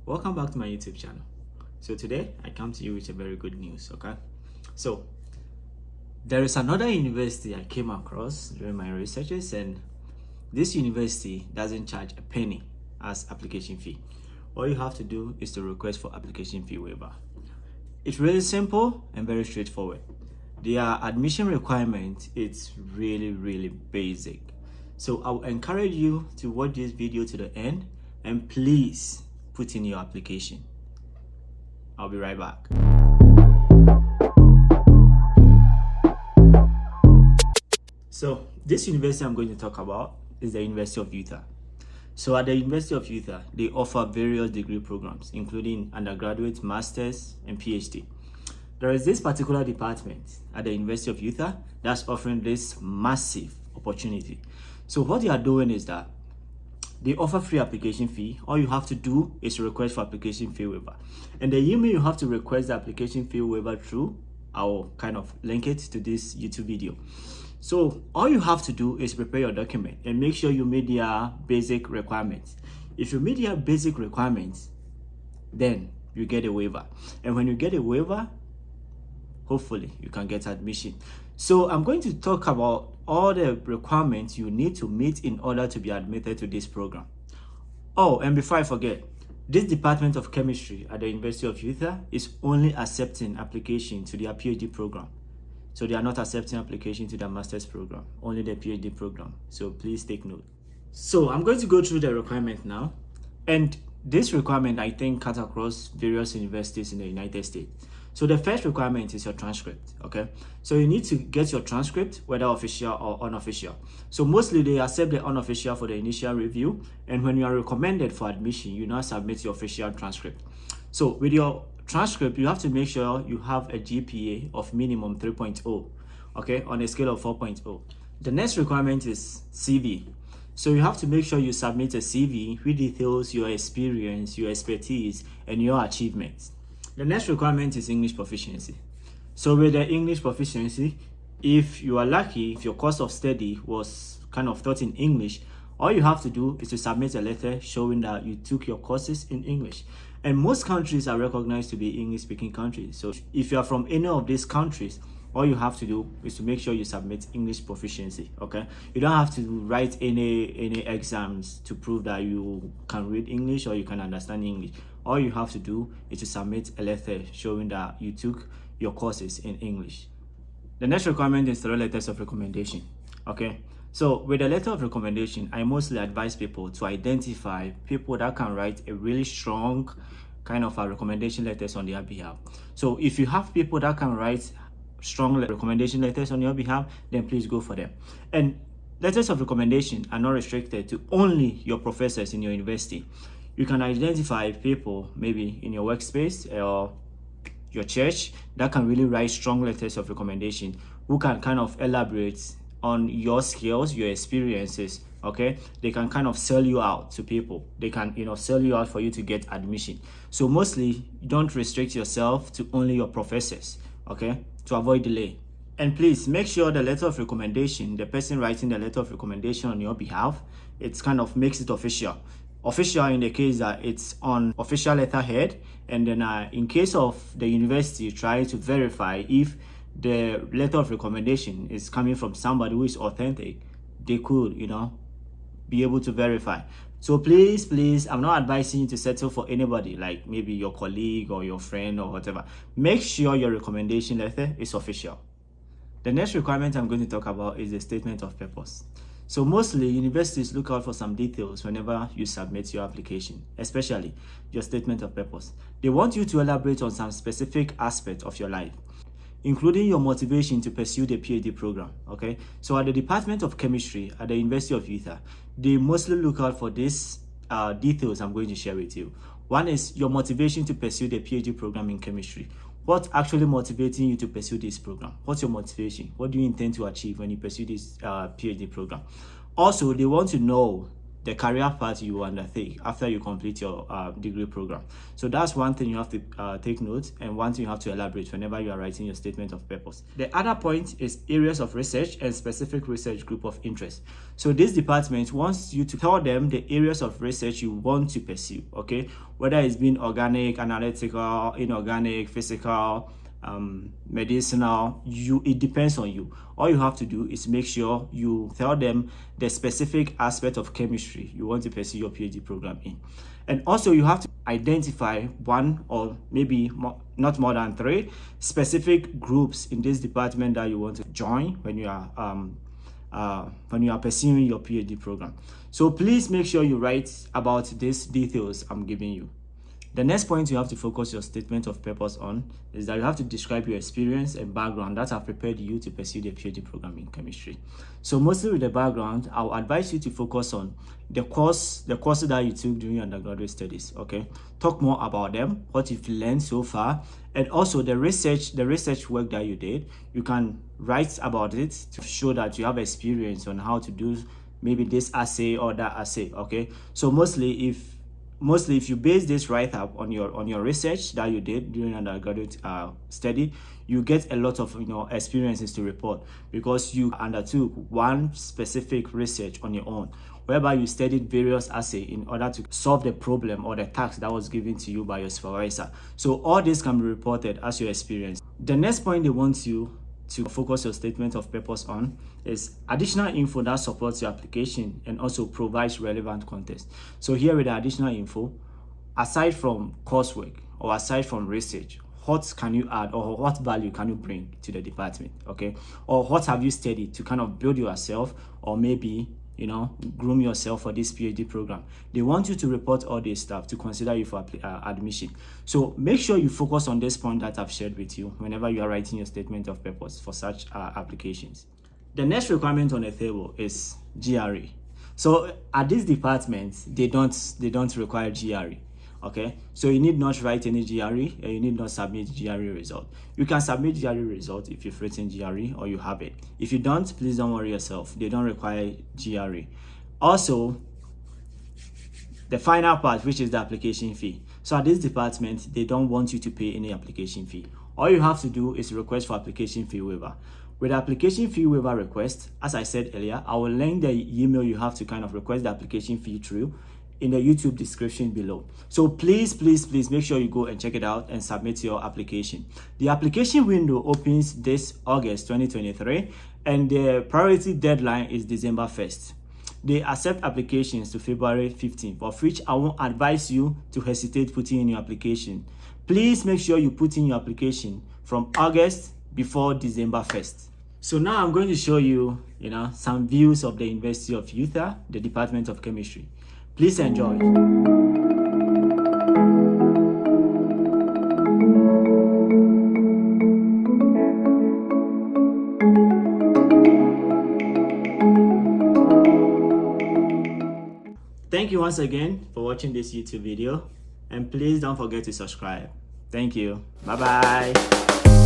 Welcome back to my YouTube channel. So today I come to you with a very good news, okay? So there is another university I came across during my researches, and this university doesn't charge a penny as application fee. All you have to do is to request for application fee waiver. It's really simple and very straightforward. Their admission requirement, it's really basic. So I will encourage you to watch this video to the end, and please put in your application. I'll be right back. So this university I'm going to talk about is the University of Utah. So at the University of Utah, they offer various degree programs, including undergraduate, master's, and PhD. There is this particular department at the University of Utah that's offering this massive opportunity. So what they are doing is that they offer free application fee. All you have to do is request for application fee waiver. And the email you have to request the application fee waiver through, I'll kind of link it to this YouTube video. So all you have to do is prepare your document and make sure you meet their basic requirements. If you meet their basic requirements, then you get a waiver. And when you get a waiver, hopefully you can get admission. So I'm going to talk about all the requirements you need to meet in order to be admitted to this program. Oh, and before I forget, this Department of Chemistry at the University of Utah is only accepting application to their PhD program. So they are not accepting application to their master's program, only the PhD program. So please take note. So I'm going to go through the requirement now. And this requirement, I think, cuts across various universities in the United States. So the first requirement is your transcript, okay? So you need to get your transcript, whether official or unofficial. So mostly they accept the unofficial for the initial review, and when you are recommended for admission, you now submit your official transcript. So with your transcript, you have to make sure you have a GPA of minimum 3.0, okay, on a scale of 4.0. The next requirement is CV. So you have to make sure you submit a CV which details your experience, your expertise, and your achievements. The next requirement is English proficiency. So with the English proficiency, if you are lucky, if your course of study was kind of taught in English, all you have to do is to submit a letter showing that you took your courses in English. And most countries are recognized to be English-speaking countries. So if you are from any of these countries, all you have to do is to make sure you submit English proficiency, okay? You don't have to write any exams to prove that you can read English or you can understand English. All you have to do is to submit a letter showing that you took your courses in English. The next requirement is 3 letters of recommendation, okay? So with a letter of recommendation, I mostly advise people to identify people that can write a really strong kind of a recommendation letters on their behalf. So if you have people that can write strong recommendation letters on your behalf, then please go for them. And letters of recommendation are not restricted to only your professors in your university. You can identify people maybe in your workspace or your church that can really write strong letters of recommendation, who can kind of elaborate on your skills, your experiences, okay? They can kind of sell you out to people. They can, sell you out for you to get admission. So mostly, don't restrict yourself to only your professors, okay? To avoid delay. And please make sure the letter of recommendation, the person writing the letter of recommendation on your behalf, it kind of makes it official. Official in the case that it's on official letterhead, and then in case of the university trying to verify if the letter of recommendation is coming from somebody who is authentic, they could, be able to verify. So please, I'm not advising you to settle for anybody, like maybe your colleague or your friend or whatever. Make sure your recommendation letter is official. The next requirement I'm going to talk about is the statement of purpose. So mostly universities look out for some details whenever you submit your application, especially your statement of purpose. They want you to elaborate on some specific aspect of your life, including your motivation to pursue the PhD program, okay? So at the Department of Chemistry at the University of Utah, they mostly look out for these details I'm going to share with you. One is your motivation to pursue the PhD program in chemistry. What's actually motivating you to pursue this program? What's your motivation? What do you intend to achieve when you pursue this PhD program? Also, they want to know the career path you undertake after you complete your degree program. So that's one thing you have to take note, and one thing you have to elaborate whenever you are writing your statement of purpose. The other point is areas of research and specific research group of interest. So this department wants you to tell them the areas of research you want to pursue, okay? Whether it's been organic, analytical, inorganic, physical, medicinal, it depends on you. All you have to do is make sure you tell them the specific aspect of chemistry you want to pursue your PhD program in. And also you have to identify one or maybe not more than 3 specific groups in this department that you want to join when you are pursuing your PhD program. So please make sure you write about these details I'm giving you. The next point you have to focus your statement of purpose on is that you have to describe your experience and background that have prepared you to pursue the PhD program in chemistry. So mostly with the background, I'll advise you to focus on the courses that you took during your undergraduate studies, okay? Talk more about them, what you've learned so far, and also the research work that you did. You can write about it to show that you have experience on how to do maybe this assay or that assay, okay? So mostly if you base this write-up on your research that you did during undergraduate study, you get a lot of experiences to report, because you undertook one specific research on your own, whereby you studied various assays in order to solve the problem or the task that was given to you by your supervisor. So all this can be reported as your experience. The next point they want you to focus your statement of purpose on is additional info that supports your application and also provides relevant context. So here with the additional info, aside from coursework or aside from research, what can you add or what value can you bring to the department, okay? Or what have you studied to kind of build yourself, or maybe groom yourself for this PhD program. They want you to report all this stuff to consider you for admission. So make sure you focus on this point that I've shared with you whenever you are writing your statement of purpose for such applications. The next requirement on the table is GRE. So at this department, they don't require GRE. Okay, so you need not write any GRE, and you need not submit GRE result. You can submit GRE result if you've written GRE or you have it. If you don't, please don't worry yourself. They don't require GRE. Also, the final part, which is the application fee. So at this department, they don't want you to pay any application fee. All you have to do is request for application fee waiver. With the application fee waiver request, as I said earlier, I will link the email you have to kind of request the application fee through in the YouTube description below. So please make sure you go and check it out and submit your application. The application window opens this August 2023, and the priority deadline is December 1st. They accept applications to February 15th, of which I won't advise you to hesitate putting in your application. Please make sure you put in your application from August before December 1st. So now I'm going to show you, some views of the University of Utah, the Department of Chemistry. Please enjoy. Thank you once again for watching this YouTube video, and please don't forget to subscribe. Thank you. Bye bye.